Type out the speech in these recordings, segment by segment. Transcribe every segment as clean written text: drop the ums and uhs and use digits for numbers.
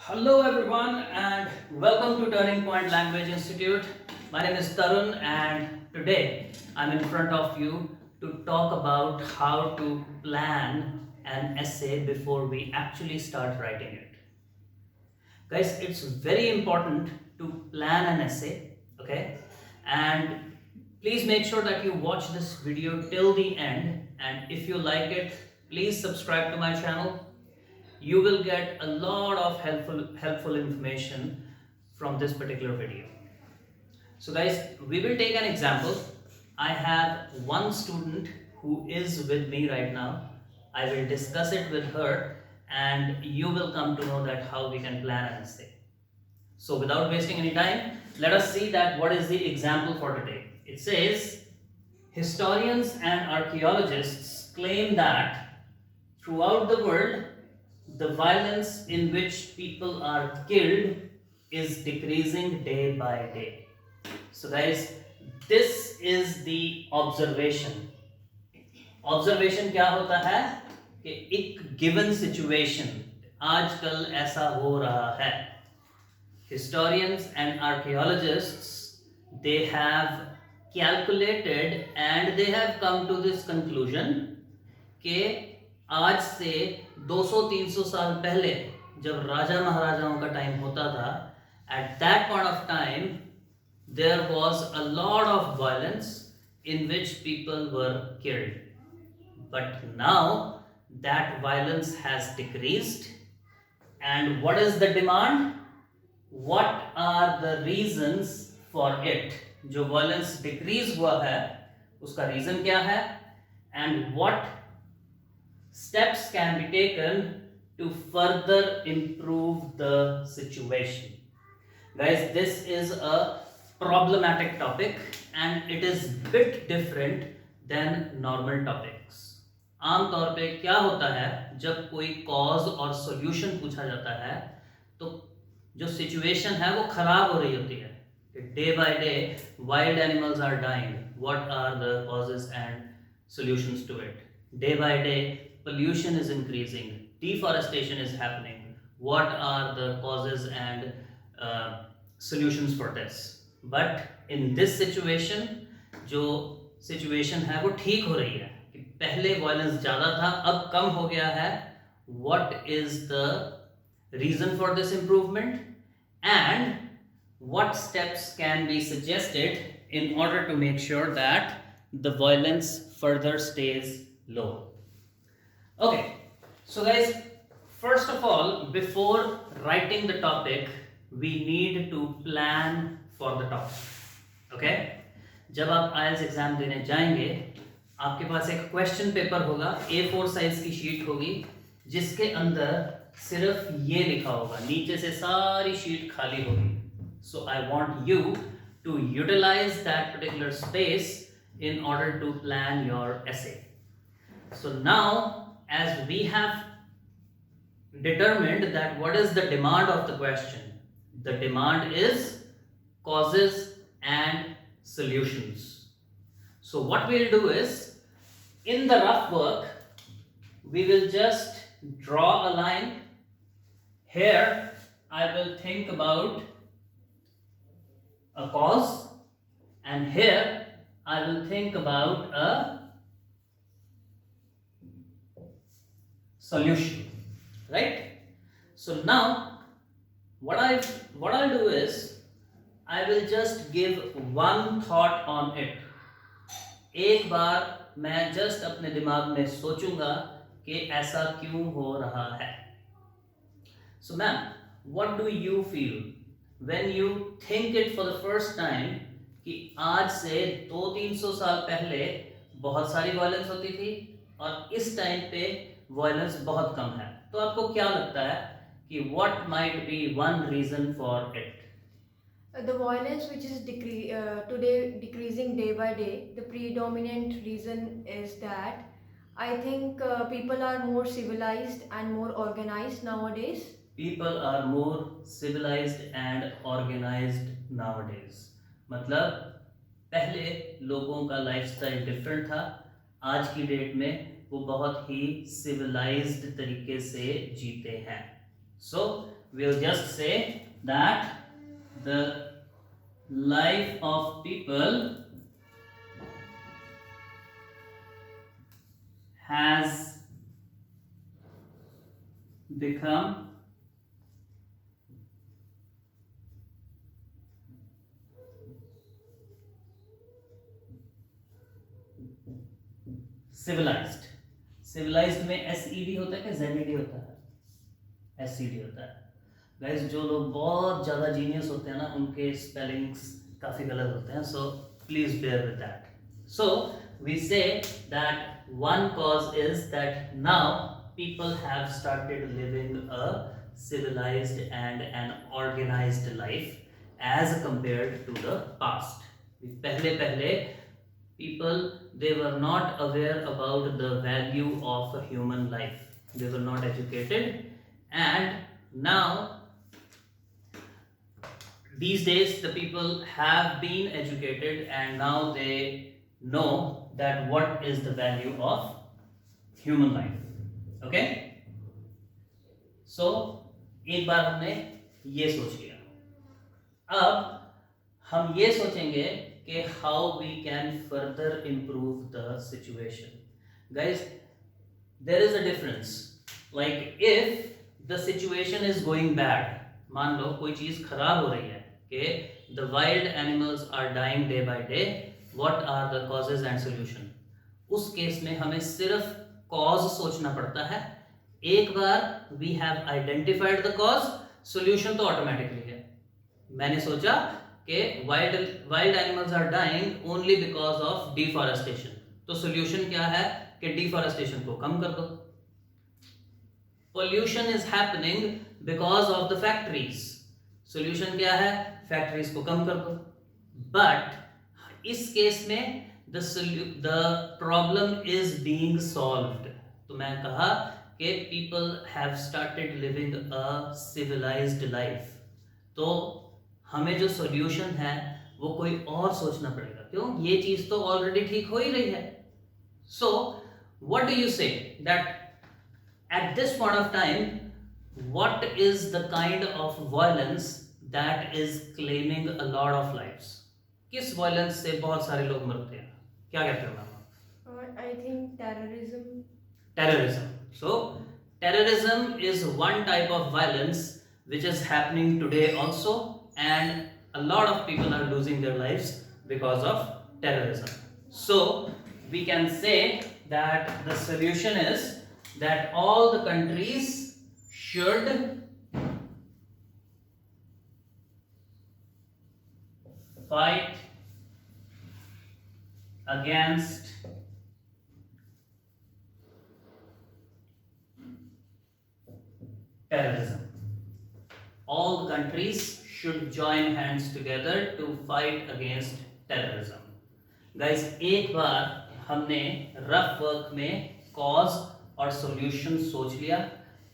Hello everyone and welcome to Turning Point Language Institute. My name is Tarun and today I'm in front of you to talk about how to plan an essay before we actually start writing it. Guys, it's very important to plan an essay, okay? And please make sure that you watch this video till the end, and if you like it, please subscribe to my channel. You will get a lot of helpful information from this particular video. So guys, we will take an example. I have one student who is with me right now. I will discuss it with her and you will come to know that how we can plan an essay. So without wasting any time, let us see that what is the example for today. It says, historians and archaeologists claim that throughout the world, the violence in which people are killed is decreasing day by day. So guys, this is the observation. Observation क्या होता है कि एक given situation आजकल ऐसा हो रहा है. Historians and archaeologists, they have calculated and they have come to this conclusion कि आज से 200-300 साल पहले जब राजा महाराजाओं का टाइम होता था, at that point of time there was a lot of violence in which people were killed, but now that violence has decreased. And what is the demand? What are the reasons for it? जो violence decrease हुआ है उसका reason क्या है, and what steps can be taken to further improve the situation. Guys, this is a problematic topic and it is bit different than normal topics. आम तौर पे क्या होता है जब कोई कॉज और सॉल्यूशन पूछा जाता है तो जो सिचुएशन है वो खराब हो रही होती है. Day by day wild animals are dying. What are the causes and solutions to it? Day by day, pollution is increasing, deforestation is happening. What are the causes and solutions for this? But in this situation, जो situation है वो ठीक हो रही है कि पहले violence ज़्यादा था, अब कम हो गया है. What is the reason for this improvement? And what steps can be suggested in order to make sure that the violence further stays low? Okay, so guys, first of all, before writing the topic, we need to plan for the topic. Okay, जब आप IELTS exam देने जाएंगे आपके पास एक question paper होगा, A4 size की sheet होगी जिसके अंदर सिर्फ ये लिखा होगा, नीचे से सारी शीट खाली होगी. So I want you to utilize that particular space in order to plan your essay. So now, as we have determined that what is the demand of the question, the demand is causes and solutions. So what we'll do is, in the rough work, we will just draw a line. Here I will think about a cause, and here I will think about a solution, right? So now what I'll do is I will just give one thought on it. एक बार मैं just अपने दिमाग में सोचूंगा कि ऐसा क्यों हो रहा है. So ma'am, what do you feel when you think it for the first time कि आज से 200-300 साल पहले बहुत सारी वायलेंस होती थी और इस टाइम पे वायलेंस बहुत कम है, तो आपको क्या लगता है कि what might be one reason for it? The violence which is today decreasing day by day, the predominant reason is that I think people are more civilized and more organized nowadays. People are more civilized and organized nowadays. मतलब पहले लोगों का lifestyle different था, आज की date में वो बहुत ही सिविलाइज्ड तरीके से जीते हैं. So we'll just say that the life of people has become civilized. civilized में SED होता है कि ZED होता है? SED होता है. गाइस जो लोग बहुत ज़्यादा जीनियस होते हैं ना उनके स्पेलिंग्स काफ़ी गलत होते हैं, so please bear with that. So we say that one cause is that now people have started living a civilized and an organized life as compared to the past. पहले पहले people, they were not aware about the value of a human life. They were not educated, and now these days the people have been educated and now they know that what is the value of human life. Okay, so एक बार हमने ये सोच लिया. अब हम ये सोचेंगे कि how we can further improve the situation. Guys there is a difference. Like if the situation is going bad, मान लो कोई चीज खराब हो रही है कि the wild animals are dying day by day, what are the causes and solution. उस केस में हमें सिर्फ कॉज सोचना पड़ता है. एक बार we have identified the cause, solution तो ऑटोमेटिकली है. मैंने सोचा कि wild animals are dying only because of deforestation, तो सॉल्यूशन क्या है कि डिफॉरेस्टेशन को कम कर दो. Pollution is happening because of the factories, solution क्या है, फैक्ट्रीज को कम कर दो. बट इस केस में the problem is being solved. तो मैं कहा कि people have started living a civilized life. तो हमें जो solution है वो कोई और सोचना पड़ेगा. क्यों? ये चीज तो already ठीक हो ही रही है. So what do you say that at this point of time, what is the kind of violence that is claiming a lot of lives? किस violence से बहुत सारे लोग मरते हैं? क्या कहते हो ma'am? I think terrorism. Terrorism. So terrorism is one type of violence which is happening today also, and a lot of people are losing their lives because of terrorism. So we can say that the solution is that all the countries should fight against terrorism. All countries should join hands together to fight against terrorism. Guys, एक बार हमने rough work में cause और solution सोच लिया,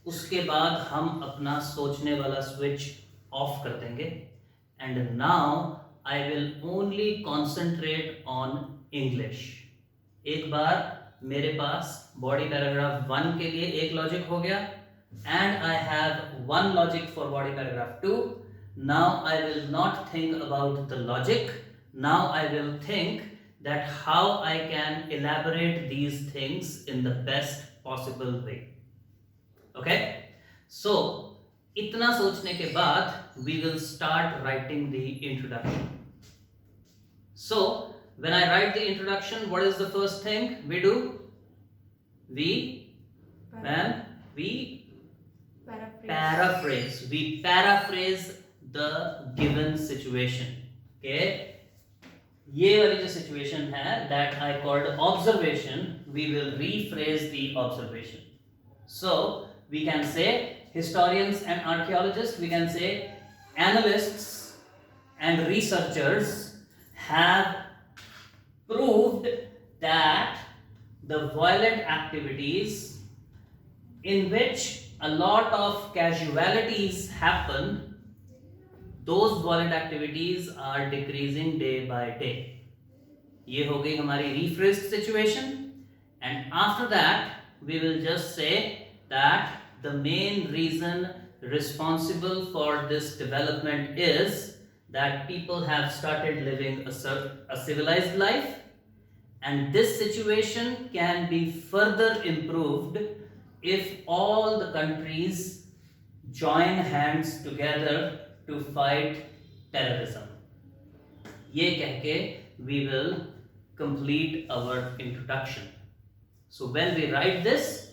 उसके बाद हम अपना सोचने वाला स्विच ऑफ कर देंगे. And now I will only concentrate on English. एक बार मेरे पास बॉडी पैराग्राफ 1 के लिए एक लॉजिक हो गया, and I have one logic for body paragraph 2. Now I will not think about the logic. Now I will think that how I can elaborate these things in the best possible way. Okay? So इतना सोचने के बाद we will start writing the introduction. So when I write the introduction, what is the first thing we do? We paraphrase. We paraphrase the given situation. Okay? ये वाली जो situation है that I called observation, we will rephrase the observation. So we can say historians and archaeologists, we can say analysts and researchers have proved that the violent activities in which a lot of casualties happen, those violent activities are decreasing day by day. ये हो गई हमारी rephrased situation, and after that we will just say that the main reason responsible for this development is that people have started living a civilized life, and this situation can be further improved if all the countries join hands together to fight terrorism. ये कह के we will complete our introduction. So when we write this,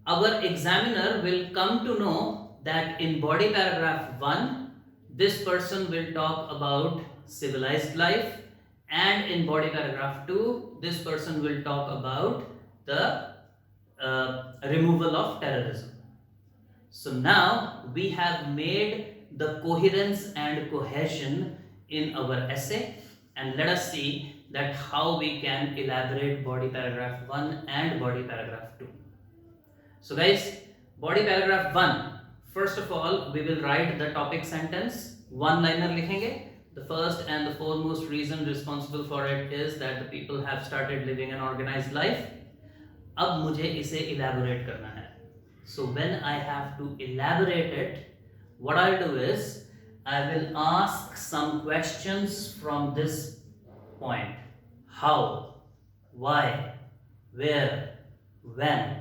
our examiner will come to know that in body paragraph 1, this person will talk about civilized life, and in body paragraph 2, this person will talk about the removal of terrorism. So now we have made the coherence and cohesion in our essay, and let us see that how we can elaborate body paragraph 1 and body paragraph 2. So guys, body paragraph 1, first of all we will write the topic sentence, one liner लिखेंगे. The first and the foremost reason responsible for it is that the people have started living an organized life. अब मुझे इसे elaborate करना है. So when I have to elaborate it, what I'll do is I will ask some questions from this point. How, why, where, when.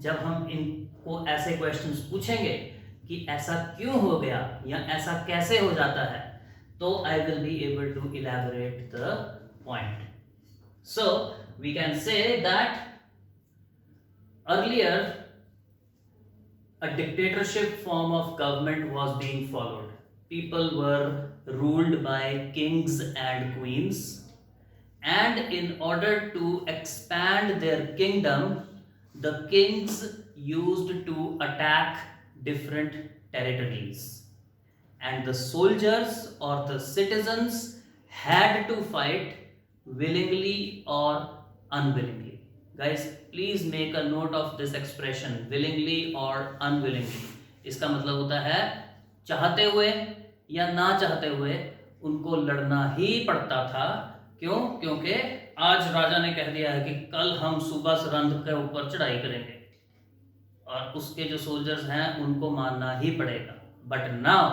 जब हम इनको ऐसे questions पूछेंगे कि ऐसा क्यों हो गया या ऐसा कैसे हो जाता है, तो I will be able to elaborate the point. So we can say that earlier a dictatorship form of government was being followed. People were ruled by kings and queens, and in order to expand their kingdom, the kings used to attack different territories, and the soldiers or the citizens had to fight willingly or unwillingly. Guys, please make a note of this expression, willingly or unwillingly. इसका मतलब होता है चाहते हुए या ना चाहते हुए उनको लड़ना ही पड़ता था. क्यों? क्योंकि आज राजा ने कह दिया है कि कल हम सूबा सरहंद के ऊपर चढ़ाई करेंगे और उसके जो सोल्जर्स हैं उनको मारना ही पड़ेगा. But now,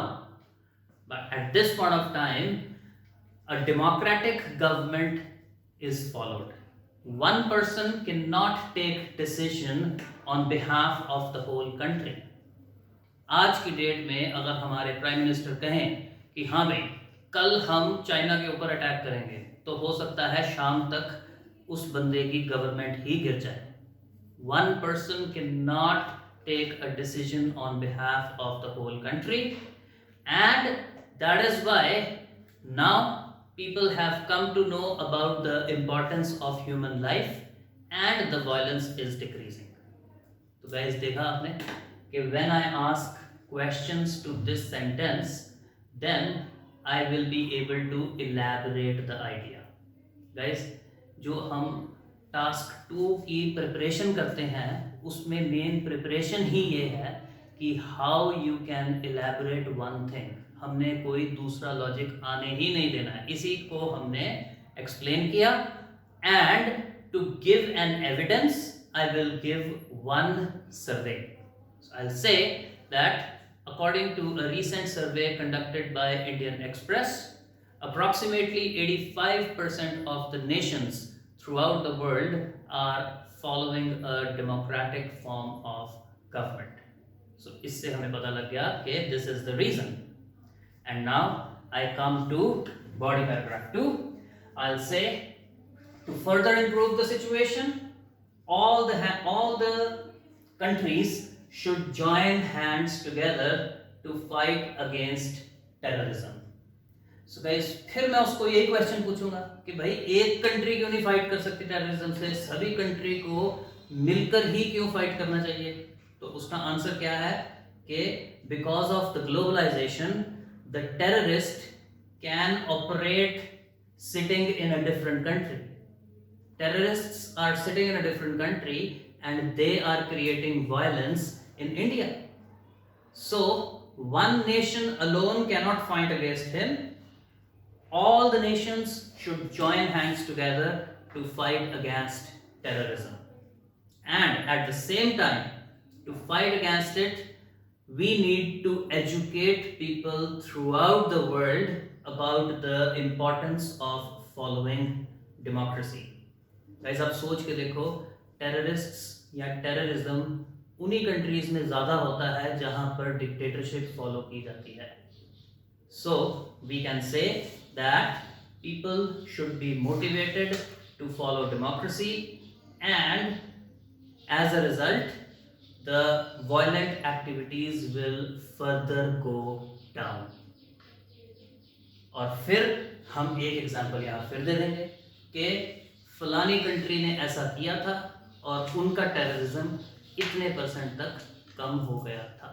at this point of time, a democratic government is followed. One person cannot take decision on behalf of the whole country. आज की डेट में अगर हमारे प्राइम मिनिस्टर कहें कि हाँ भाई कल हम चाइना के ऊपर अटैक करेंगे, तो हो सकता है शाम तक उस बंदे की गवर्नमेंट ही गिर जाए. One person cannot take a decision on behalf of the whole country, and that is why now people have come to know about the importance of human life and the violence is decreasing. So guys, देखा आपने कि when I ask questions to this sentence, then I will be able to elaborate the idea. Guys, जो हम task 2 की preparation करते हैं उसमें main preparation ही ये है कि how you can elaborate one thing. हमने कोई दूसरा लॉजिक आने ही नहीं देना है, इसी को हमने एक्सप्लेन किया. And to give an evidence I will give one survey. I will say that according to a recent survey conducted by Indian Express, approximately 85% of the nations throughout the world are following a democratic form of government. So इससे हमें पता लग गया कि this is the reason. And now I come to body paragraph 2. I'll say to further improve the situation, all the countries should join hands together to fight against terrorism. So guys, फिर मैं उसको यही question पूछूंगा कि भाई एक country क्यों नहीं फाइट कर सकती टेररिज्म से, सभी कंट्री को मिलकर ही क्यों फाइट करना चाहिए? तो उसका आंसर क्या है कि because of the globalization the terrorist can operate sitting in a different country. Terrorists are sitting in a different country and they are creating violence in India. So one nation alone cannot fight against him. All the nations should join hands together to fight against terrorism. And at the same time, to fight against it, we need to educate people throughout the world about the importance of following democracy. Guys, आप सोच के देखो, terrorists या terrorism उन्हीं countries में ज़्यादा होता है जहां पर डिक्टेटरशिप फॉलो की जाती है. So we can say that people should be motivated to follow democracy, and as a result the violent activities will further go down. और फिर हम एक एग्जांपल यहाँ फिर दे देंगे कि फलानी कंट्री ने ऐसा किया था और उनका टेररिज्म इतने % तक कम हो गया था.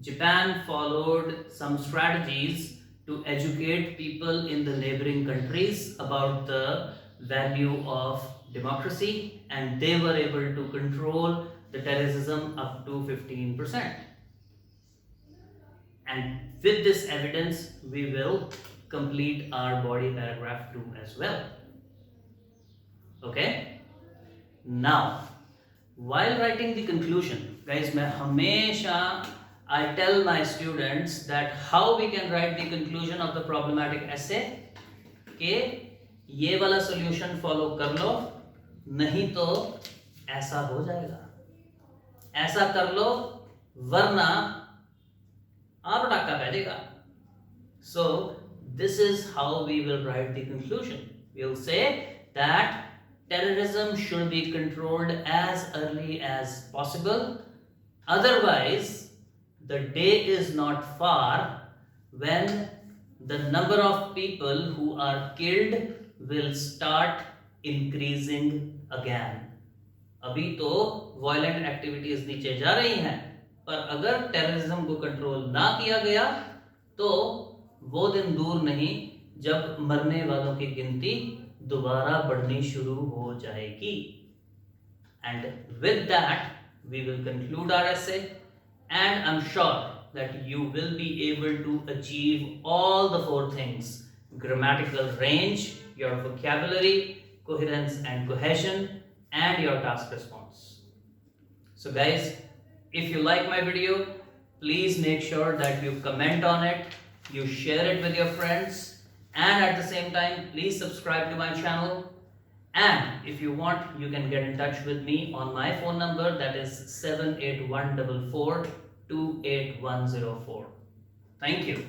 Japan followed some strategies to educate people in the neighboring countries about the value of democracy, and they were able to control the terrorism up to 15%. And with this evidence, we will complete our body paragraph 2 as well. Okay? Now, while writing the conclusion, guys, मैं हमेशा I tell my students that how we can write the conclusion of the problematic essay कि ये वाला solution follow कर लो, नहीं तो ऐसा हो जाएगा, ऐसा कर लो वरना आप टक्का बैठेगा. So this is how we will write the conclusion. We will say that terrorism should be controlled as early as possible. Otherwise, the day is not far when the number of people who are killed will start increasing again. अभी तो violent activities नीचे जा रही हैं, पर अगर terrorism को control ना किया गया तो वो दिन दूर नहीं जब मरने वालों की गिनती दोबारा बढ़नी शुरू हो जाएगी. And with that, we will conclude our essay. And I'm sure that you will be able to achieve all the 4 things: grammatical range, your vocabulary, coherence and cohesion, and your task response. So guys, if you like my video, please make sure that you comment on it, you share it with your friends, and at the same time, please subscribe to my channel. And if you want, you can get in touch with me on my phone number, that is 7814428104. Thank you.